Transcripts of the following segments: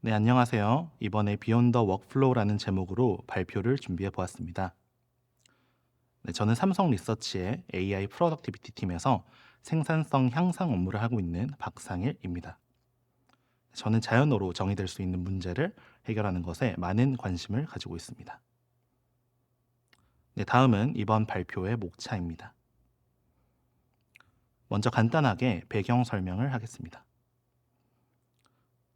네, 안녕하세요. 이번에 비욘드 워크플로우라는 제목으로 발표를 준비해 보았습니다. 네, 저는 삼성 리서치의 AI 프로덕티비티 팀에서 생산성 향상 업무를 하고 있는 박상일입니다. 저는 자연어로 정의될 수 있는 문제를 해결하는 것에 많은 관심을 가지고 있습니다. 네, 다음은 이번 발표의 목차입니다. 먼저 간단하게 배경 설명을 하겠습니다.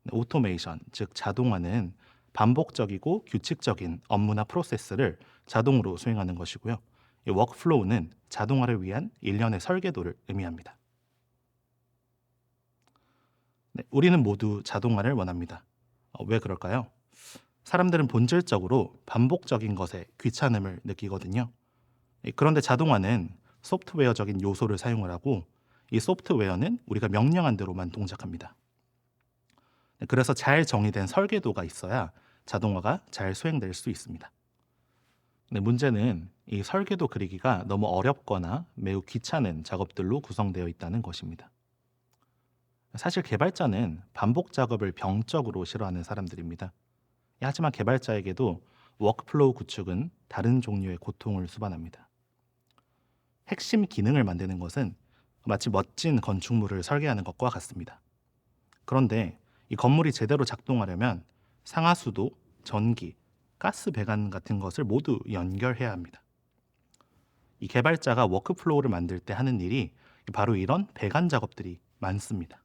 네, 오토메이션, 즉 자동화는 반복적이고 규칙적인 업무나 프로세스를 자동으로 수행하는 것이고요. 이 워크플로우는 자동화를 위한 일련의 설계도를 의미합니다. 네, 우리는 모두 자동화를 원합니다. 왜 그럴까요? 사람들은 본질적으로 반복적인 것에 귀찮음을 느끼거든요. 그런데 자동화는 소프트웨어적인 요소를 사용을 하고 이 소프트웨어는 우리가 명령한 대로만 동작합니다. 그래서 잘 정의된 설계도가 있어야 자동화가 잘 수행될 수 있습니다. 네, 문제는 이 설계도 그리기가 너무 어렵거나 매우 귀찮은 작업들로 구성되어 있다는 것입니다. 사실 개발자는 반복 작업을 병적으로 싫어하는 사람들입니다. 하지만 개발자에게도 워크플로우 구축은 다른 종류의 고통을 수반합니다. 핵심 기능을 만드는 것은 마치 멋진 건축물을 설계하는 것과 같습니다. 그런데 이 건물이 제대로 작동하려면 상하수도, 전기, 가스 배관 같은 것을 모두 연결해야 합니다. 이 개발자가 워크플로우를 만들 때 하는 일이 바로 이런 배관 작업들이 많습니다.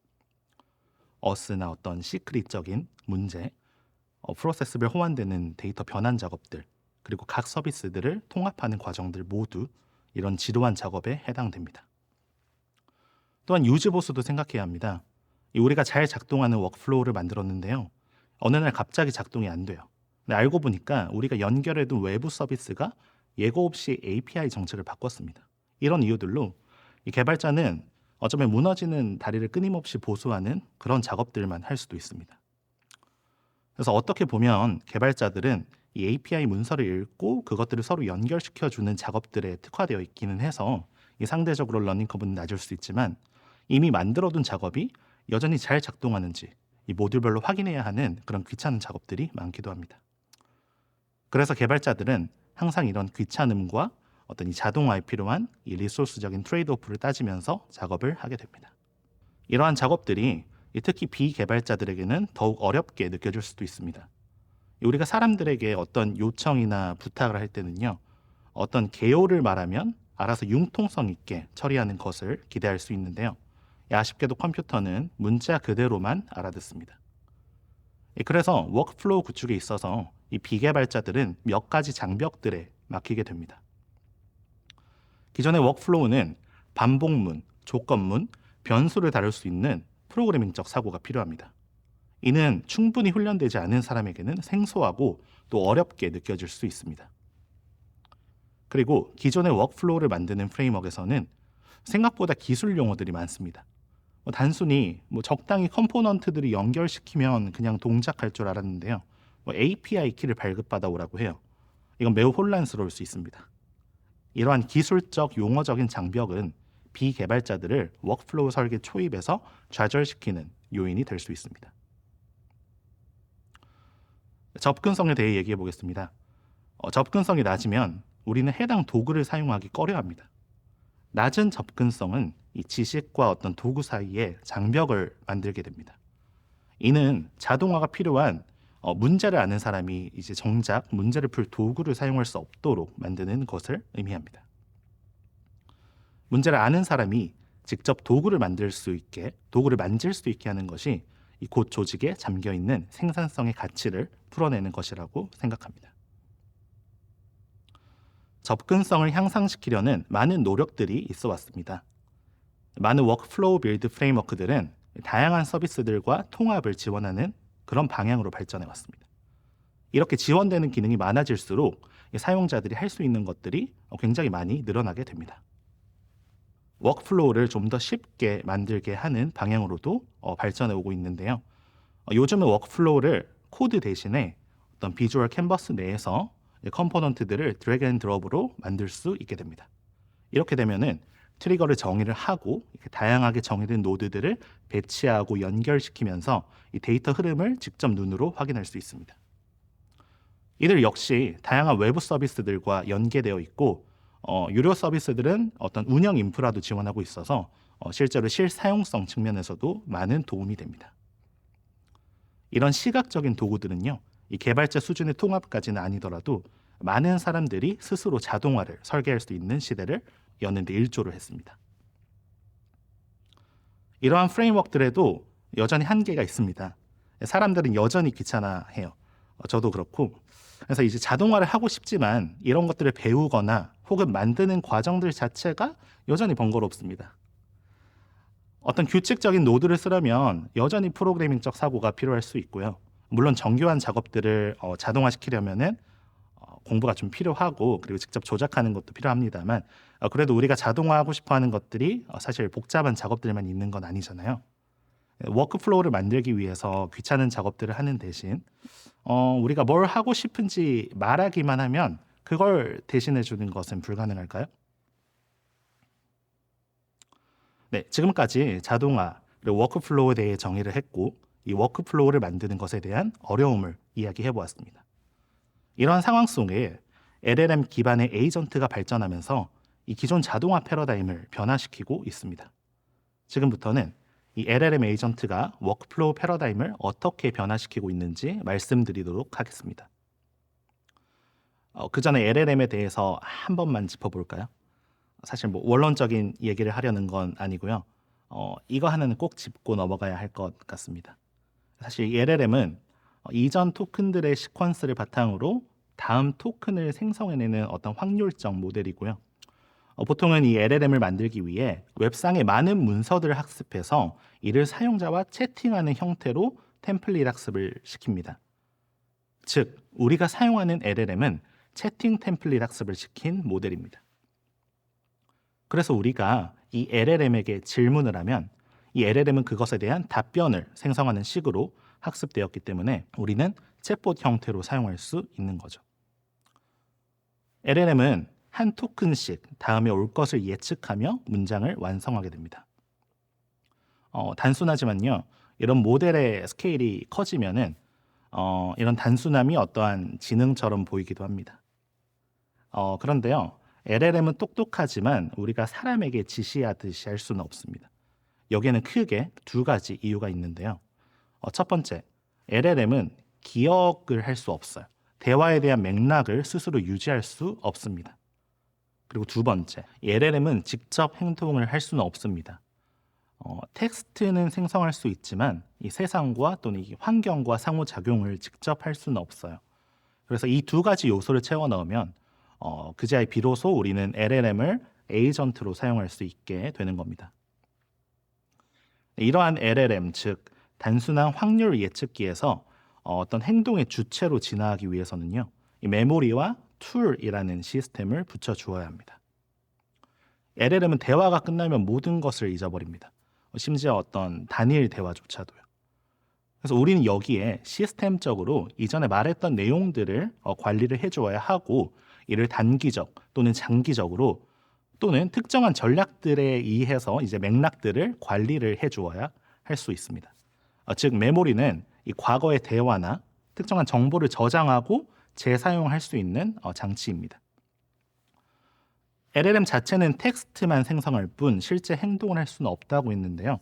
어스나 어떤 시크릿적인 문제, 프로세스별 호환되는 데이터 변환 작업들, 그리고 각 서비스들을 통합하는 과정들 모두 이런 지루한 작업에 해당됩니다. 또한 유지 보수도 생각해야 합니다. 우리가 잘 작동하는 워크플로우를 만들었는데요. 어느 날 갑자기 작동이 안 돼요. 근데 알고 보니까 우리가 연결해둔 외부 서비스가 예고 없이 API 정책을 바꿨습니다. 이런 이유들로 이 개발자는 어쩌면 무너지는 다리를 끊임없이 보수하는 그런 작업들만 할 수도 있습니다. 그래서 어떻게 보면 개발자들은 이 API 문서를 읽고 그것들을 서로 연결시켜주는 작업들에 특화되어 있기는 해서 이 상대적으로 러닝 커브는 낮을 수 있지만 이미 만들어둔 작업이 여전히 잘 작동하는지 이 모듈별로 확인해야 하는 그런 귀찮은 작업들이 많기도 합니다. 그래서 개발자들은 항상 이런 귀찮음과 어떤 이 자동화에 필요한 이 리소스적인 트레이드오프를 따지면서 작업을 하게 됩니다. 이러한 작업들이 특히 비개발자들에게는 더욱 어렵게 느껴질 수도 있습니다. 우리가 사람들에게 어떤 요청이나 부탁을 할 때는요, 어떤 개요를 말하면 알아서 융통성 있게 처리하는 것을 기대할 수 있는데요. 아쉽게도 컴퓨터는 문자 그대로만 알아듣습니다. 그래서 워크플로우 구축에 있어서 이 비개발자들은 몇 가지 장벽들에 막히게 됩니다. 기존의 워크플로우는 반복문, 조건문, 변수를 다룰 수 있는 프로그래밍적 사고가 필요합니다. 이는 충분히 훈련되지 않은 사람에게는 생소하고 또 어렵게 느껴질 수 있습니다. 그리고 기존의 워크플로우를 만드는 프레임워크에서는 생각보다 기술 용어들이 많습니다. 단순히 적당히 컴포넌트들이 연결시키면 그냥 동작할 줄 알았는데요. API 키를 발급받아 오라고 해요. 이건 매우 혼란스러울 수 있습니다. 이러한 기술적 용어적인 장벽은 비개발자들을 워크플로우 설계 초입에서 좌절시키는 요인이 될 수 있습니다. 접근성에 대해 얘기해 보겠습니다. 접근성이 낮으면 우리는 해당 도구를 사용하기 꺼려합니다. 낮은 접근성은 이 지식과 어떤 도구 사이에 장벽을 만들게 됩니다. 이는 자동화가 필요한 문제를 아는 사람이 이제 정작 문제를 풀 도구를 사용할 수 없도록 만드는 것을 의미합니다. 문제를 아는 사람이 직접 도구를 만들 수 있게, 도구를 만질 수 있게 하는 것이 이 곧 조직에 잠겨 있는 생산성의 가치를 풀어내는 것이라고 생각합니다. 접근성을 향상시키려는 많은 노력들이 있어 왔습니다. 많은 워크플로우 빌드 프레임워크들은 다양한 서비스들과 통합을 지원하는 그런 방향으로 발전해 왔습니다. 이렇게 지원되는 기능이 많아질수록 사용자들이 할 수 있는 것들이 굉장히 많이 늘어나게 됩니다. 워크플로우를 좀 더 쉽게 만들게 하는 방향으로도 발전해 오고 있는데요. 요즘은 워크플로우를 코드 대신에 어떤 비주얼 캔버스 내에서 컴포넌트들을 드래그 앤 드롭으로 만들 수 있게 됩니다. 이렇게 되면은 트리거를 정의를 하고 이렇게 다양하게 정의된 노드들을 배치하고 연결시키면서 이 데이터 흐름을 직접 눈으로 확인할 수 있습니다. 이들 역시 다양한 외부 서비스들과 연계되어 있고 유료 서비스들은 어떤 운영 인프라도 지원하고 있어서 실제로 실사용성 측면에서도 많은 도움이 됩니다. 이런 시각적인 도구들은요, 이 개발자 수준의 통합까지는 아니더라도 많은 사람들이 스스로 자동화를 설계할 수 있는 시대를 여는 데 일조를 했습니다. 이러한 프레임워크들에도 여전히 한계가 있습니다. 사람들은 여전히 귀찮아해요. 저도 그렇고. 그래서 이제 자동화를 하고 싶지만 이런 것들을 배우거나 혹은 만드는 과정들 자체가 여전히 번거롭습니다. 어떤 규칙적인 노드를 쓰려면 여전히 프로그래밍적 사고가 필요할 수 있고요. 물론 정교한 작업들을 자동화시키려면은 공부가 좀 필요하고 그리고 직접 조작하는 것도 필요합니다만 그래도 우리가 자동화하고 싶어하는 것들이 사실 복잡한 작업들만 있는 건 아니잖아요. 워크플로우를 만들기 위해서 귀찮은 작업들을 하는 대신 우리가 뭘 하고 싶은지 말하기만 하면 그걸 대신해 주는 것은 불가능할까요? 네, 지금까지 자동화 그리고 워크플로우에 대해 정의를 했고 이 워크플로우를 만드는 것에 대한 어려움을 이야기해 보았습니다. 이런 상황 속에 LLM 기반의 에이전트가 발전하면서 이 기존 자동화 패러다임을 변화시키고 있습니다. 지금부터는 이 LLM 에이전트가 워크플로우 패러다임을 어떻게 변화시키고 있는지 말씀드리도록 하겠습니다. 그 전에 LLM에 대해서 한 번만 짚어볼까요? 사실 뭐 원론적인 얘기를 하려는 건 아니고요. 이거 하나는 꼭 짚고 넘어가야 할 것 같습니다. 사실 이 LLM은 이전 토큰들의 시퀀스를 바탕으로 다음 토큰을 생성해내는 어떤 확률적 모델이고요. 보통은 이 LLM을 만들기 위해 웹상의 많은 문서들을 학습해서 이를 사용자와 채팅하는 형태로 템플릿 학습을 시킵니다. 즉, 우리가 사용하는 LLM은 채팅 템플릿 학습을 시킨 모델입니다. 그래서 우리가 이 LLM에게 질문을 하면 이 LLM은 그것에 대한 답변을 생성하는 식으로 학습되었기 때문에 우리는 챗봇 형태로 사용할 수 있는 거죠. LLM은 한 토큰씩 다음에 올 것을 예측하며 문장을 완성하게 됩니다. 단순하지만요, 이런 모델의 스케일이 커지면은 이런 단순함이 어떠한 지능처럼 보이기도 합니다. 그런데요, LLM은 똑똑하지만 우리가 사람에게 지시하듯이 할 수는 없습니다. 여기에는 크게 두 가지 이유가 있는데요. 첫 번째, LLM은 기억을 할 수 없어요. 대화에 대한 맥락을 스스로 유지할 수 없습니다. 그리고 두 번째, LLM은 직접 행동을 할 수는 없습니다. 텍스트는 생성할 수 있지만 이 세상과 또는 이 환경과 상호작용을 직접 할 수는 없어요. 그래서 이 두 가지 요소를 채워 넣으면 그제야 비로소 우리는 LLM을 에이전트로 사용할 수 있게 되는 겁니다. 이러한 LLM, 즉 단순한 확률 예측기에서 어떤 행동의 주체로 진화하기 위해서는요, 이 메모리와 툴이라는 시스템을 붙여 주어야 합니다. LLM은 대화가 끝나면 모든 것을 잊어버립니다. 심지어 어떤 단일 대화조차도요. 그래서 우리는 여기에 시스템적으로 이전에 말했던 내용들을 관리를 해주어야 하고 이를 단기적 또는 장기적으로 또는 특정한 전략들에 의해서 이제 맥락들을 관리를 해주어야 할 수 있습니다. 즉 메모리는 이 과거의 대화나 특정한 정보를 저장하고 재사용할 수 있는 장치입니다. LLM 자체는 텍스트만 생성할 뿐 실제 행동을 할 수는 없다고 했는데요.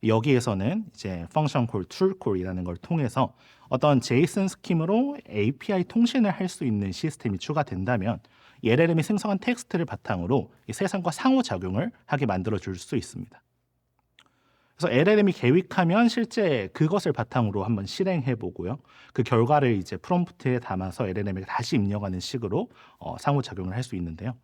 여기에서는 이제 펑션 콜, 툴 콜이라는 걸 통해서 어떤 제이슨 스킴으로 API 통신을 할 수 있는 시스템이 추가된다면 이 LLM이 생성한 텍스트를 바탕으로 이 세상과 상호작용을 하게 만들어 줄 수 있습니다. 그래서 LLM이 계획하면 실제 그것을 바탕으로 한번 실행해 보고요. 그 결과를 이제 프롬프트에 담아서 LLM에게 다시 입력하는 식으로 상호작용을 할 수 있는데요.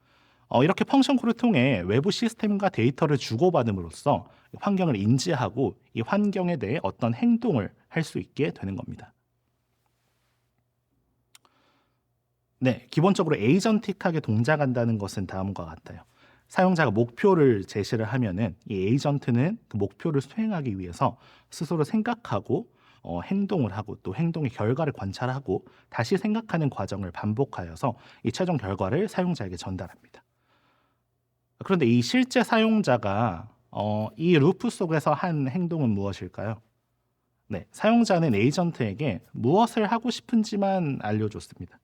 이렇게 펑션 콜을 통해 외부 시스템과 데이터를 주고받음으로써 환경을 인지하고 이 환경에 대해 어떤 행동을 할 수 있게 되는 겁니다. 네, 기본적으로 에이전틱하게 동작한다는 것은 다음과 같아요. 사용자가 목표를 제시를 하면은 이 에이전트는 그 목표를 수행하기 위해서 스스로 생각하고 행동을 하고 또 행동의 결과를 관찰하고 다시 생각하는 과정을 반복하여서 이 최종 결과를 사용자에게 전달합니다. 그런데 이 실제 사용자가 이 루프 속에서 한 행동은 무엇일까요? 네, 사용자는 에이전트에게 무엇을 하고 싶은지만 알려줬습니다.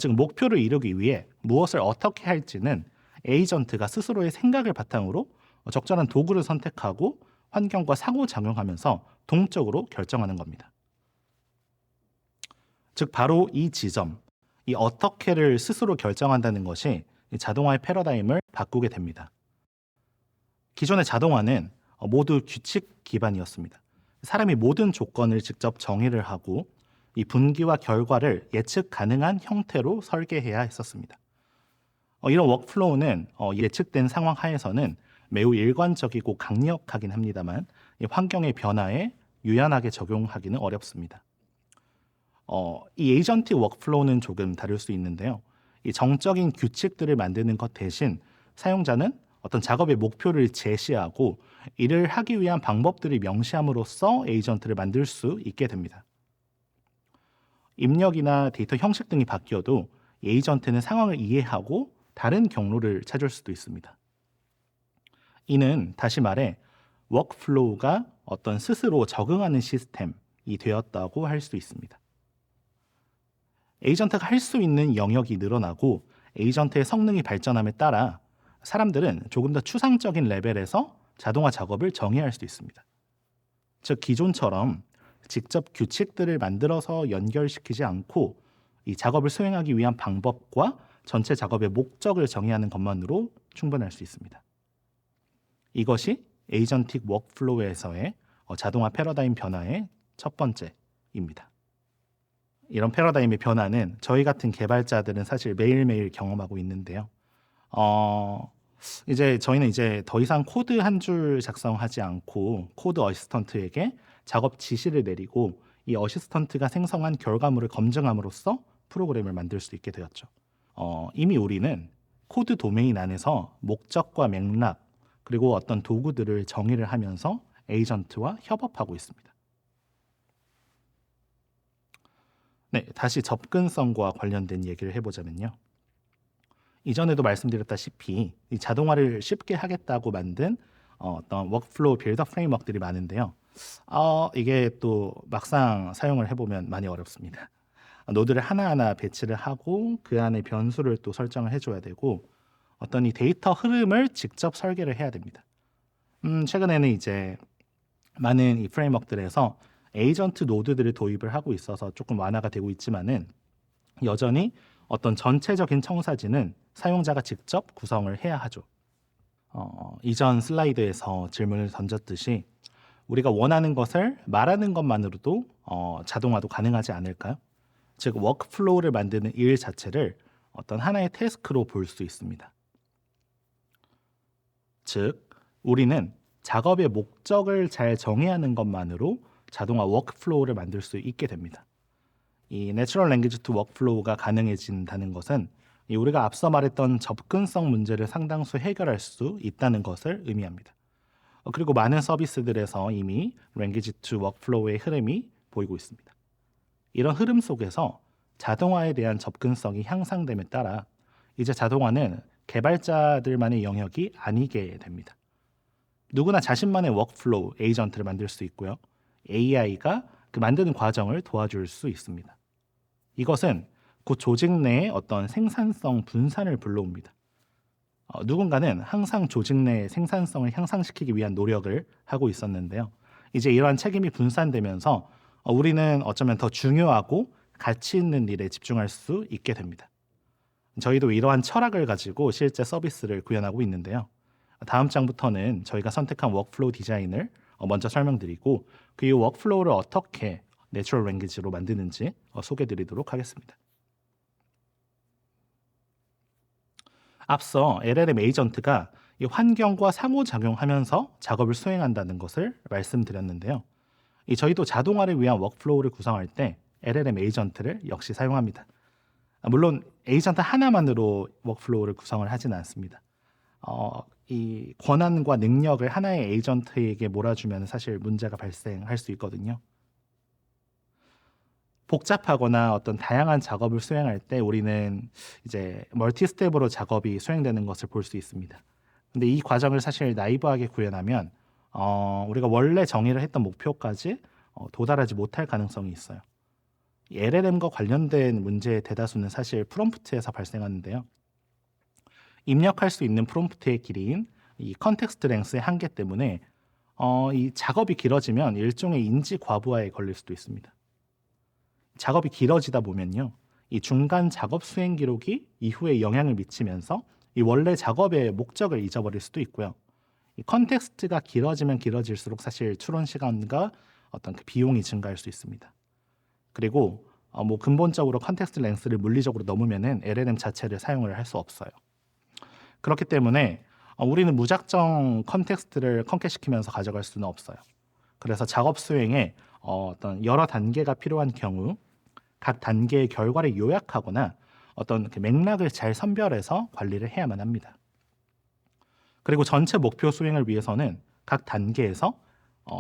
즉 목표를 이루기 위해 무엇을 어떻게 할지는 에이전트가 스스로의 생각을 바탕으로 적절한 도구를 선택하고 환경과 상호작용하면서 동적으로 결정하는 겁니다. 즉 바로 이 지점, 이 어떻게를 스스로 결정한다는 것이 이 자동화의 패러다임을 바꾸게 됩니다. 기존의 자동화는 모두 규칙 기반이었습니다. 사람이 모든 조건을 직접 정의를 하고 이 분기와 결과를 예측 가능한 형태로 설계해야 했었습니다. 이런 워크플로우는 예측된 상황 하에서는 매우 일관적이고 강력하긴 합니다만 이 환경의 변화에 유연하게 적용하기는 어렵습니다. 이 에이전틱 워크플로우는 조금 다를 수 있는데요. 이 정적인 규칙들을 만드는 것 대신 사용자는 어떤 작업의 목표를 제시하고 이를 하기 위한 방법들을 명시함으로써 에이전트를 만들 수 있게 됩니다. 입력이나 데이터 형식 등이 바뀌어도 에이전트는 상황을 이해하고 다른 경로를 찾을 수도 있습니다. 이는 다시 말해 워크플로우가 어떤 스스로 적응하는 시스템이 되었다고 할 수 있습니다. 에이전트가 할 수 있는 영역이 늘어나고 에이전트의 성능이 발전함에 따라 사람들은 조금 더 추상적인 레벨에서 자동화 작업을 정의할 수 있습니다. 즉 기존처럼 직접 규칙들을 만들어서 연결시키지 않고 이 작업을 수행하기 위한 방법과 전체 작업의 목적을 정의하는 것만으로 충분할 수 있습니다. 이것이 에이전틱 워크플로우에서의 자동화 패러다임 변화의 첫 번째입니다. 이런 패러다임의 변화는 저희 같은 개발자들은 사실 매일매일 경험하고 있는데요. 이제 저희는 이제 더 이상 코드 한 줄 작성하지 않고 코드 어시스턴트에게 작업 지시를 내리고 이 어시스턴트가 생성한 결과물을 검증함으로써 프로그램을 만들 수 있게 되었죠. 이미 우리는 코드 도메인 안에서 목적과 맥락 그리고 어떤 도구들을 정의를 하면서 에이전트와 협업하고 있습니다. 네, 다시 접근성과 관련된 얘기를 해보자면요. 이전에도 말씀드렸다시피 이 자동화를 쉽게 하겠다고 만든 어떤 워크플로우 빌더 프레임워크들이 많은데요. 이게 또 막상 사용을 해보면 많이 어렵습니다. 노드를 하나하나 배치를 하고 그 안에 변수를 또 설정을 해줘야 되고 어떤 이 데이터 흐름을 직접 설계를 해야 됩니다. 최근에는 이제 많은 이 프레임워크들에서 에이전트 노드들을 도입을 하고 있어서 조금 완화가 되고 있지만은 여전히 어떤 전체적인 청사진은 사용자가 직접 구성을 해야 하죠. 이전 슬라이드에서 질문을 던졌듯이 우리가 원하는 것을 말하는 것만으로도 자동화도 가능하지 않을까요? 즉 워크플로우를 만드는 일 자체를 어떤 하나의 태스크로 볼 수 있습니다. 즉 우리는 작업의 목적을 잘 정의하는 것만으로 자동화 워크플로우를 만들 수 있게 됩니다. 이 내추럴 랭귀지 투 워크플로우가 가능해진다는 것은 우리가 앞서 말했던 접근성 문제를 상당수 해결할 수 있다는 것을 의미합니다. 그리고 많은 서비스들에서 이미 랭귀지 투 워크플로우의 흐름이 보이고 있습니다. 이런 흐름 속에서 자동화에 대한 접근성이 향상됨에 따라 이제 자동화는 개발자들만의 영역이 아니게 됩니다. 누구나 자신만의 워크플로우 에이전트를 만들 수 있고요. AI가 그 만드는 과정을 도와줄 수 있습니다. 이것은 곧 조직 내의 어떤 생산성 분산을 불러옵니다. 누군가는 항상 조직 내의 생산성을 향상시키기 위한 노력을 하고 있었는데요. 이제 이러한 책임이 분산되면서 우리는 어쩌면 더 중요하고 가치 있는 일에 집중할 수 있게 됩니다. 저희도 이러한 철학을 가지고 실제 서비스를 구현하고 있는데요. 다음 장부터는 저희가 선택한 워크플로우 디자인을 먼저 설명드리고 그 이후 워크플로우를 어떻게 내추럴 랭귀지로 만드는지 소개드리도록 하겠습니다. 앞서 LLM 에이전트가 이 환경과 상호작용하면서 작업을 수행한다는 것을 말씀드렸는데요. 저희도 자동화를 위한 워크플로우를 구성할 때 LLM 에이전트를 역시 사용합니다. 물론 에이전트 하나만으로 워크플로우를 구성을 하지는 않습니다. 이 권한과 능력을 하나의 에이전트에게 몰아주면 사실 문제가 발생할 수 있거든요. 복잡하거나 어떤 다양한 작업을 수행할 때 우리는 이제 멀티 스텝으로 작업이 수행되는 것을 볼 수 있습니다. 근데 이 과정을 사실 나이브하게 구현하면 우리가 원래 정의를 했던 목표까지 도달하지 못할 가능성이 있어요. 이 LLM과 관련된 문제의 대다수는 사실 프롬프트에서 발생하는데요. 입력할 수 있는 프롬프트의 길이인 이 컨텍스트 랭스의 한계 때문에 이 작업이 길어지면 일종의 인지 과부하에 걸릴 수도 있습니다. 작업이 길어지다 보면요, 이 중간 작업 수행 기록이 이후에 영향을 미치면서 이 원래 작업의 목적을 잊어버릴 수도 있고요. 이 컨텍스트가 길어지면 길어질수록 사실 추론 시간과 어떤 그 비용이 증가할 수 있습니다. 그리고 뭐 근본적으로 컨텍스트 랭스를 물리적으로 넘으면은 LLM 자체를 사용을 할 수 없어요. 그렇기 때문에 우리는 무작정 컨텍스트를 컨캐시키면서 가져갈 수는 없어요. 그래서 작업 수행에 어떤 여러 단계가 필요한 경우 각 단계의 결과를 요약하거나 어떤 그 맥락을 잘 선별해서 관리를 해야만 합니다. 그리고 전체 목표 수행을 위해서는 각 단계에서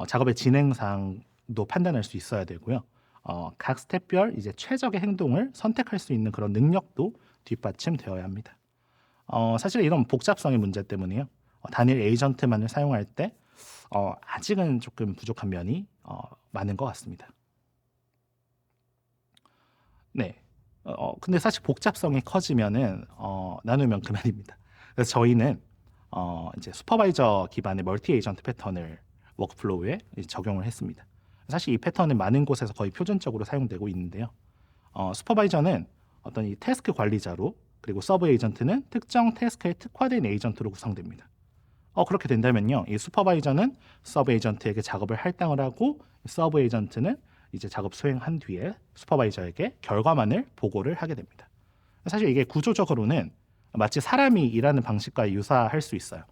작업의 진행 사항도 판단할 수 있어야 되고요. 각 스텝별 이제 최적의 행동을 선택할 수 있는 그런 능력도 뒷받침되어야 합니다. 사실 이런 복잡성의 문제 때문에요. 단일 에이전트만을 사용할 때 아직은 조금 부족한 면이 많은 것 같습니다. 네. 근데 사실 복잡성이 커지면은 나누면 그만입니다. 그래서 저희는 이제 슈퍼바이저 기반의 멀티 에이전트 패턴을 워크플로우에 적용을 했습니다. 사실 이 패턴은 많은 곳에서 거의 표준적으로 사용되고 있는데요. 슈퍼바이저는 어떤 이 태스크 관리자로, 그리고 서브 에이전트는 특정 태스크에 특화된 에이전트로 구성됩니다. 그렇게 된다면요, 이 슈퍼바이저는 서브 에이전트에게 작업을 할당을 하고, 서브 에이전트는 이제 작업 수행한 뒤에 슈퍼바이저에게 결과만을 보고를 하게 됩니다. 사실 이게 구조적으로는 마치 사람이 일하는 방식과 유사할 수 있어요.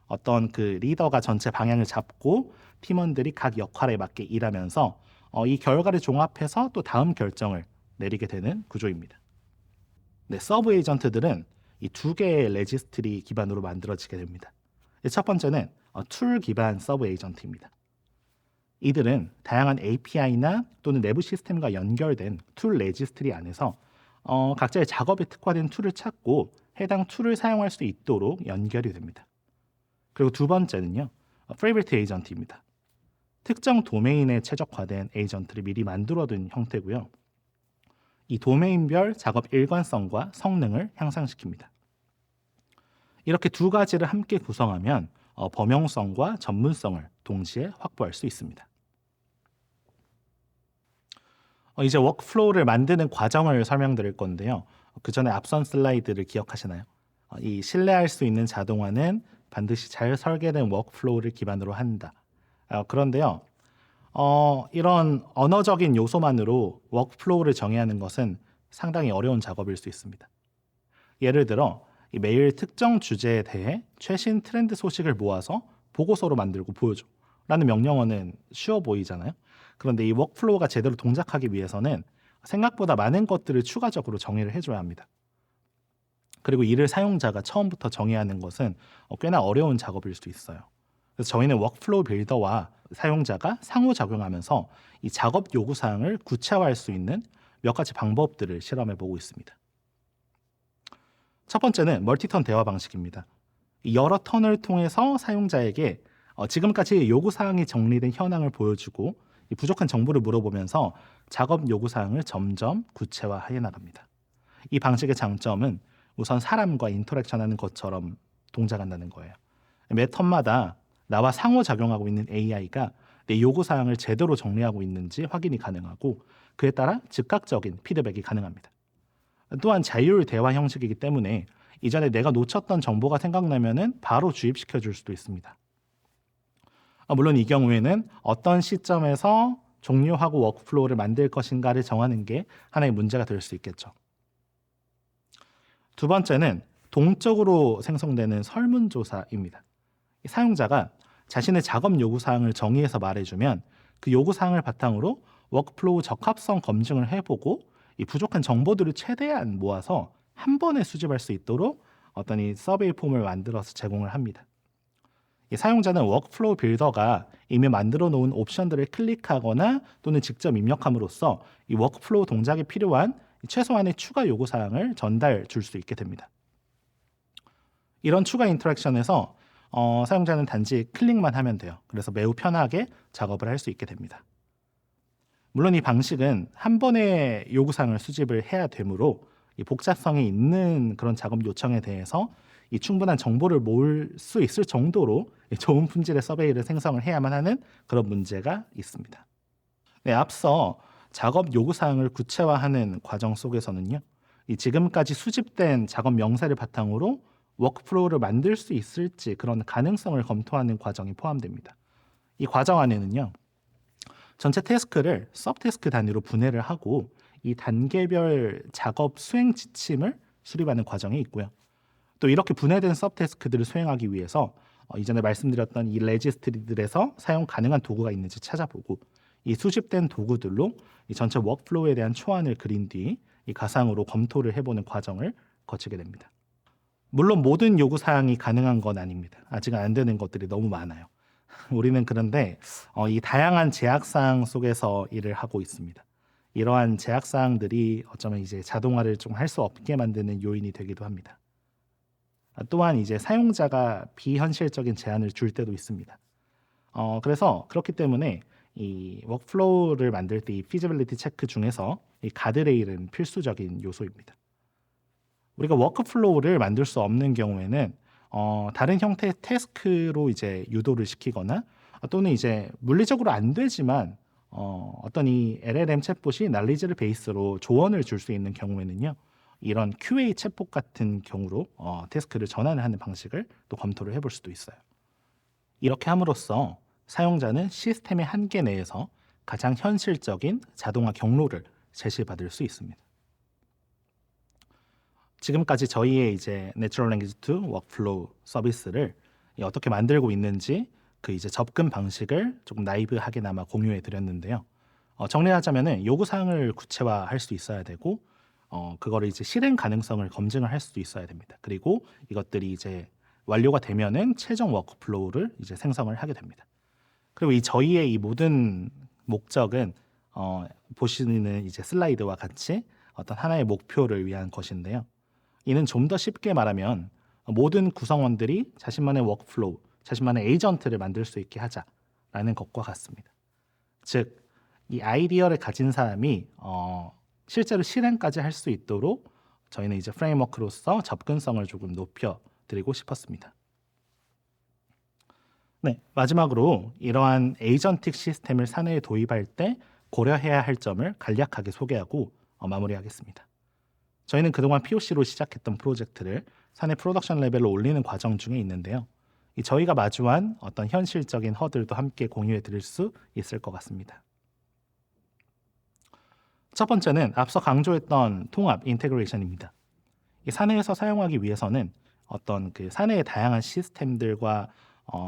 어떤 그 리더가 전체 방향을 잡고 팀원들이 각 역할에 맞게 일하면서 이 결과를 종합해서 또 다음 결정을 내리게 되는 구조입니다. 네, 서브 에이전트들은 이 두 개의 레지스트리 기반으로 만들어지게 됩니다. 첫 번째는 툴 기반 서브 에이전트입니다. 이들은 다양한 API나 또는 내부 시스템과 연결된 툴 레지스트리 안에서 각자의 작업에 특화된 툴을 찾고 해당 툴을 사용할 수 있도록 연결이 됩니다. 그리고 두 번째는요, 프레이비트 에이전트입니다. 특정 도메인에 최적화된 에이전트를 미리 만들어둔 형태고요. 이 도메인별 작업 일관성과 성능을 향상시킵니다. 이렇게 두 가지를 함께 구성하면 범용성과 전문성을 동시에 확보할 수 있습니다. 이제 워크플로우를 만드는 과정을 설명드릴 건데요. 그 전에 앞선 슬라이드를 기억하시나요? 이 신뢰할 수 있는 자동화는 반드시 잘 설계된 워크플로우를 기반으로 한다. 그런데요, 이런 언어적인 요소만으로 워크플로우를 정의하는 것은 상당히 어려운 작업일 수 있습니다. 예를 들어 매일 특정 주제에 대해 최신 트렌드 소식을 모아서 보고서로 만들고 보여줘 라는 명령어는 쉬워 보이잖아요. 그런데 이 워크플로우가 제대로 동작하기 위해서는 생각보다 많은 것들을 추가적으로 정의를 해줘야 합니다. 그리고 이를 사용자가 처음부터 정의하는 것은 꽤나 어려운 작업일 수 있어요. 그래서 저희는 워크플로우 빌더와 사용자가 상호작용하면서 이 작업 요구사항을 구체화할 수 있는 몇 가지 방법들을 실험해 보고 있습니다. 첫 번째는 멀티턴 대화 방식입니다. 여러 턴을 통해서 사용자에게 지금까지 요구사항이 정리된 현황을 보여주고 부족한 정보를 물어보면서 작업 요구사항을 점점 구체화해 나갑니다. 이 방식의 장점은 우선 사람과 인터랙션하는 것처럼 동작한다는 거예요. 매 턴마다 나와 상호작용하고 있는 AI가 내 요구사항을 제대로 정리하고 있는지 확인이 가능하고 그에 따라 즉각적인 피드백이 가능합니다. 또한 자율 대화 형식이기 때문에 이전에 내가 놓쳤던 정보가 생각나면은 바로 주입시켜 줄 수도 있습니다. 물론 이 경우에는 어떤 시점에서 종료하고 워크플로우를 만들 것인가를 정하는 게 하나의 문제가 될 수 있겠죠. 두 번째는 동적으로 생성되는 설문조사입니다. 사용자가 자신의 작업 요구사항을 정의해서 말해주면 그 요구사항을 바탕으로 워크플로우 적합성 검증을 해보고 이 부족한 정보들을 최대한 모아서 한 번에 수집할 수 있도록 어떤 이 서베이 폼을 만들어서 제공을 합니다. 이 사용자는 워크플로우 빌더가 이미 만들어 놓은 옵션들을 클릭하거나 또는 직접 입력함으로써 이 워크플로우 동작에 필요한 최소한의 추가 요구사항을 전달 줄 수 있게 됩니다. 이런 추가 인터랙션에서 사용자는 단지 클릭만 하면 돼요. 그래서 매우 편하게 작업을 할 수 있게 됩니다. 물론 이 방식은 한 번에 요구사항을 수집을 해야 되므로 이 복잡성이 있는 그런 작업 요청에 대해서 이 충분한 정보를 모을 수 있을 정도로 좋은 품질의 서베이를 생성을 해야만 하는 그런 문제가 있습니다. 네, 앞서 작업 요구사항을 구체화하는 과정 속에서는요, 이 지금까지 수집된 작업 명세를 바탕으로 워크플로우를 만들 수 있을지 그런 가능성을 검토하는 과정이 포함됩니다. 이 과정 안에는요, 전체 태스크를 서브태스크 단위로 분해를 하고 이 단계별 작업 수행 지침을 수립하는 과정이 있고요. 또 이렇게 분해된 서브태스크들을 수행하기 위해서 이전에 말씀드렸던 이 레지스트리들에서 사용 가능한 도구가 있는지 찾아보고 이 수집된 도구들로 이 전체 워크플로우에 대한 초안을 그린 뒤 이 가상으로 검토를 해보는 과정을 거치게 됩니다. 물론 모든 요구 사항이 가능한 건 아닙니다. 아직 안 되는 것들이 너무 많아요. 우리는 그런데 이 다양한 제약사항 속에서 일을 하고 있습니다. 이러한 제약사항들이 어쩌면 이제 자동화를 좀 할 수 없게 만드는 요인이 되기도 합니다. 또한 이제 사용자가 비현실적인 제한을 줄 때도 있습니다. 그래서 그렇기 때문에 이 워크플로우를 만들 때 이 피지빌리티 체크 중에서 이 가드레일은 필수적인 요소입니다. 우리가 워크플로우를 만들 수 없는 경우에는 다른 형태의 태스크로 이제 유도를 시키거나 또는 이제 물리적으로 안 되지만 어떤 이 LLM 챗봇이 날리지를 베이스로 조언을 줄 수 있는 경우에는요, 이런 QA 챗봇 같은 경우로 태스크를 전환을 하는 방식을 또 검토를 해볼 수도 있어요. 이렇게 함으로써 사용자는 시스템의 한계 내에서 가장 현실적인 자동화 경로를 제시받을 수 있습니다. 지금까지 저희의 이제 Natural Language to Workflow 서비스를 어떻게 만들고 있는지 그 이제 접근 방식을 조금 나이브하게나마 공유해 드렸는데요. 정리하자면은 요구 사항을 구체화할 수 있어야 되고, 그거를 이제 실행 가능성을 검증을 할 수도 있어야 됩니다. 그리고 이것들이 이제 완료가 되면은 최종 워크플로우를 이제 생성을 하게 됩니다. 그리고 이 저희의 이 모든 목적은 보시는 이제 슬라이드와 같이 어떤 하나의 목표를 위한 것인데요. 이는 좀 더 쉽게 말하면 모든 구성원들이 자신만의 워크플로우, 자신만의 에이전트를 만들 수 있게 하자라는 것과 같습니다. 즉, 이 아이디어를 가진 사람이 실제로 실행까지 할 수 있도록 저희는 이제 프레임워크로서 접근성을 조금 높여드리고 싶었습니다. 네, 마지막으로 이러한 에이전틱 시스템을 사내에 도입할 때 고려해야 할 점을 간략하게 소개하고 마무리하겠습니다. 저희는 그동안 POC로 시작했던 프로젝트를 사내 프로덕션 레벨로 올리는 과정 중에 있는데요. 저희가 마주한 어떤 현실적인 허들도 함께 공유해 드릴 수 있을 것 같습니다. 첫 번째는 앞서 강조했던 통합, 인테그레이션입니다. 사내에서 사용하기 위해서는 어떤 그 사내의 다양한 시스템들과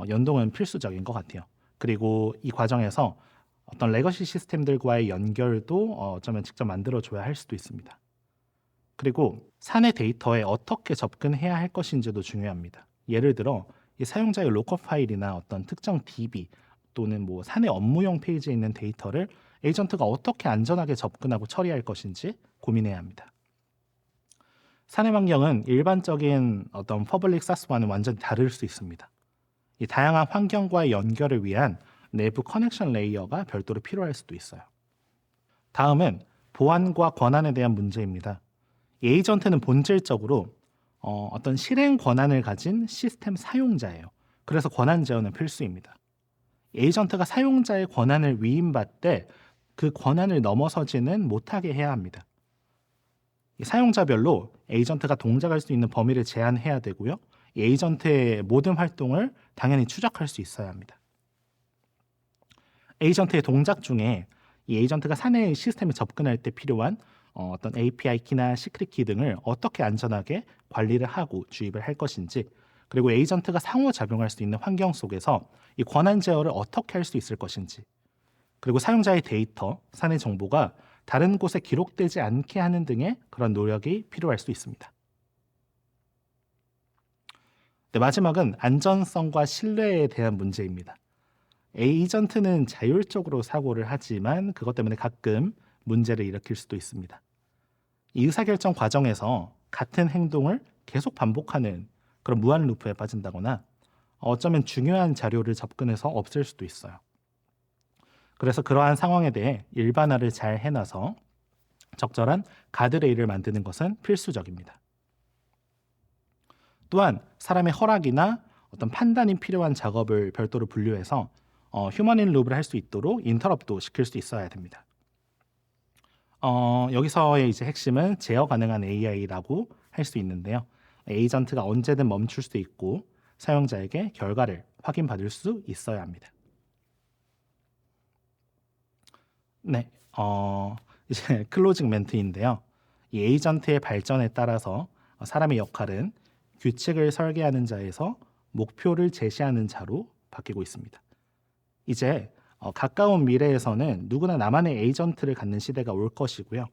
연동은 필수적인 것 같아요. 그리고 이 과정에서 어떤 레거시 시스템들과의 연결도 어쩌면 직접 만들어줘야 할 수도 있습니다. 그리고 사내 데이터에 어떻게 접근해야 할 것인지도 중요합니다. 예를 들어 이 사용자의 로컬 파일이나 어떤 특정 DB 또는 뭐 사내 업무용 페이지에 있는 데이터를 에이전트가 어떻게 안전하게 접근하고 처리할 것인지 고민해야 합니다. 사내 환경은 일반적인 어떤 퍼블릭 사스와는 완전히 다를 수 있습니다. 이 다양한 환경과의 연결을 위한 내부 커넥션 레이어가 별도로 필요할 수도 있어요. 다음은 보안과 권한에 대한 문제입니다. 이 에이전트는 본질적으로 어떤 실행 권한을 가진 시스템 사용자예요. 그래서 권한 제어는 필수입니다. 에이전트가 사용자의 권한을 위임받되 그 권한을 넘어서지는 못하게 해야 합니다. 사용자별로 에이전트가 동작할 수 있는 범위를 제한해야 되고요. 에이전트의 모든 활동을 당연히 추적할 수 있어야 합니다. 에이전트의 동작 중에 이 에이전트가 사내의 시스템에 접근할 때 필요한 어떤 API 키나 시크릿 키 등을 어떻게 안전하게 관리를 하고 주입을 할 것인지, 그리고 에이전트가 상호작용할 수 있는 환경 속에서 이 권한 제어를 어떻게 할 수 있을 것인지, 그리고 사용자의 데이터, 사내 정보가 다른 곳에 기록되지 않게 하는 등의 그런 노력이 필요할 수 있습니다. 네, 마지막은 안전성과 신뢰에 대한 문제입니다. 에이전트는 자율적으로 사고를 하지만 그것 때문에 가끔 문제를 일으킬 수도 있습니다. 이 의사결정 과정에서 같은 행동을 계속 반복하는 그런 무한 루프에 빠진다거나 어쩌면 중요한 자료를 접근해서 없앨 수도 있어요. 그래서 그러한 상황에 대해 일반화를 잘 해놔서 적절한 가드레일을 만드는 것은 필수적입니다. 또한 사람의 허락이나 어떤 판단이 필요한 작업을 별도로 분류해서 휴먼 인 룹을 할 수 있도록 인터럽도 시킬 수 있어야 됩니다. 여기서의 이제 핵심은 제어 가능한 AI라고 할 수 있는데요. 에이전트가 언제든 멈출 수 있고 사용자에게 결과를 확인받을 수 있어야 합니다. 네, 이제 클로징 멘트인데요. 이 에이전트의 발전에 따라서 사람의 역할은 규칙을 설계하는 자에서 목표를 제시하는 자로 바뀌고 있습니다. 이제 가까운 미래에서는 누구나 나만의 에이전트를 갖는 시대가 올 것이고요.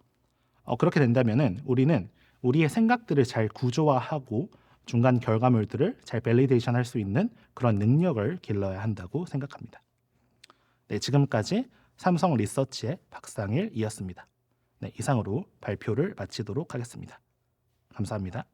그렇게 된다면은 우리는 우리의 생각들을 잘 구조화하고 중간 결과물들을 잘 밸리데이션 할 수 있는 그런 능력을 길러야 한다고 생각합니다. 네, 지금까지 삼성 리서치의 박상일이었습니다. 네, 이상으로 발표를 마치도록 하겠습니다. 감사합니다.